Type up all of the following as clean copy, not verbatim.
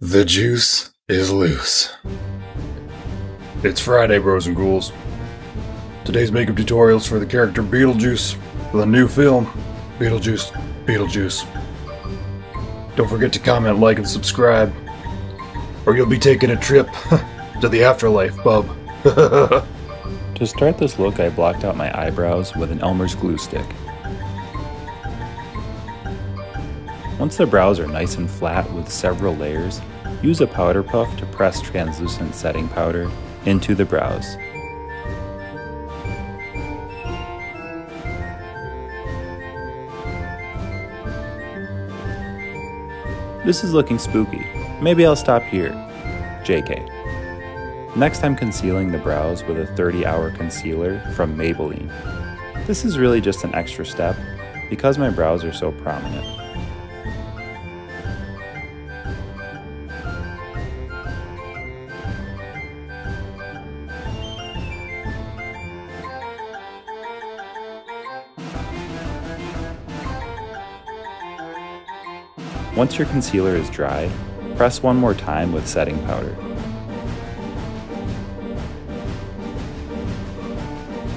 The juice is loose. It's Friday, bros and ghouls. Today's makeup tutorials for the character Beetlejuice for the new film, Beetlejuice Beetlejuice. Don't forget to comment, like, and subscribe, or you'll be taking a trip to the afterlife, bub. To start this look, I blocked out my eyebrows with an Elmer's glue stick. Once the brows are nice and flat with several layers, use a powder puff to press translucent setting powder into the brows. This is looking spooky. Maybe I'll stop here. JK. Next, I'm concealing the brows with a 30-hour concealer from Maybeline. This is really just an extra step because my brows are so prominent. Once your concealer is dry, press one more time with setting powder.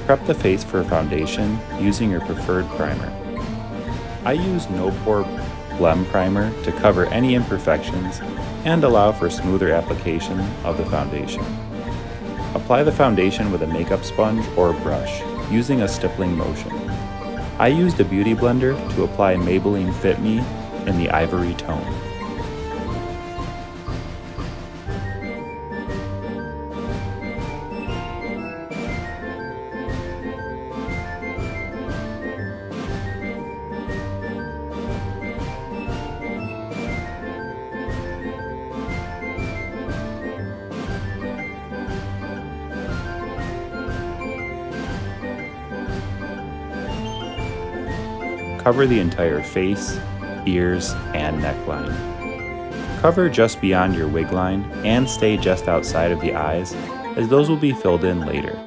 Prep the face for foundation using your preferred primer. I use No Pore Blem Primer to cover any imperfections and allow for smoother application of the foundation. Apply the foundation with a makeup sponge or brush using a stippling motion. I used a beauty blender to apply Maybelline FitMe in the Ivory tone. Cover the entire face, ears, and neckline. Cover just beyond your wig line and stay just outside of the eyes, as those will be filled in later.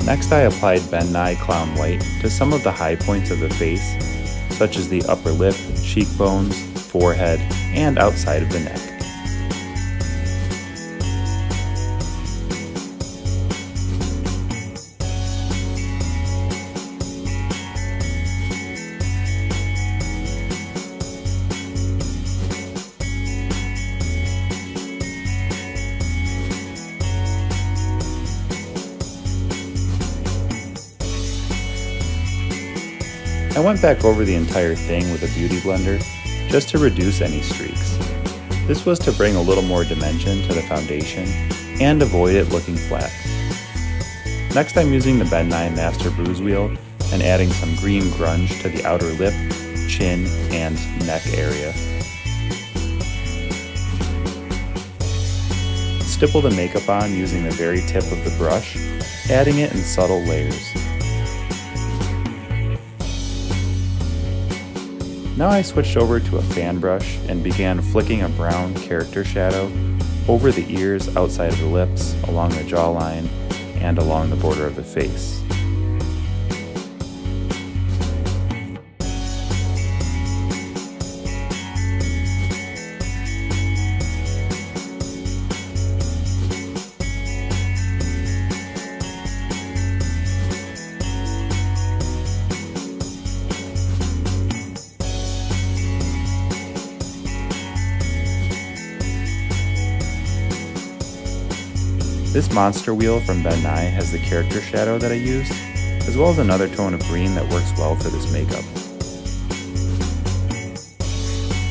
Next, I applied Ben Nye Clown White to some of the high points of the face, such as the upper lip, cheekbones, forehead, and outside of the neck. I went back over the entire thing with a beauty blender just to reduce any streaks. This was to bring a little more dimension to the foundation and avoid it looking flat. Next, I'm using the Nye Monster Wheel and adding some green grunge to the outer lip, chin, and neck area. Stipple the makeup on using the very tip of the brush, adding it in subtle layers. Now I switched over to a fan brush and began flicking a brown character shadow over the ears, outside of the lips, along the jawline, and along the border of the face. This monster wheel from Nye has the character shadow that I used, as well as another tone of green that works well for this makeup.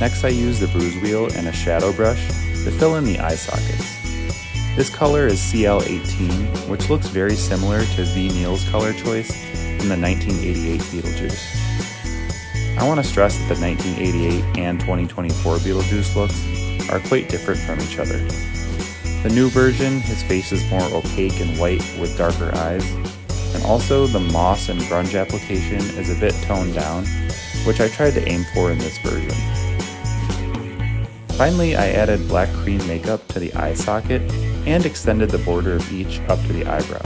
Next, I used the bruise wheel and a shadow brush to fill in the eye sockets. This color is CL18, which looks very similar to V. Neal's color choice in the 1988 Beetlejuice. I want to stress that the 1988 and 2024 Beetlejuice looks are quite different from each other. The new version, his face is more opaque and white with darker eyes, And also the moss and grunge application is a bit toned down, which I tried to aim for in this version. Finally, I added black cream makeup to the eye socket and extended the border of each up to the eyebrow.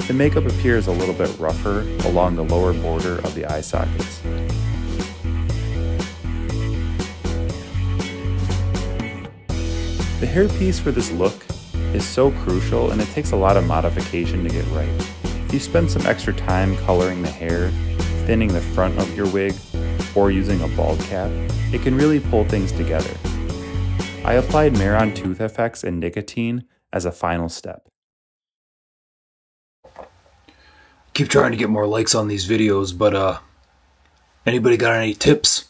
The makeup appears a little bit rougher along the lower border of the eye sockets. The hairpiece for this look is so crucial and it takes a lot of modification to get right. If you spend some extra time coloring the hair, thinning the front of your wig, or using a bald cap, it can really pull things together. I applied Mehron Tooth Effects and Nicotine as a final step. Keep trying to get more likes on these videos, but anybody got any tips?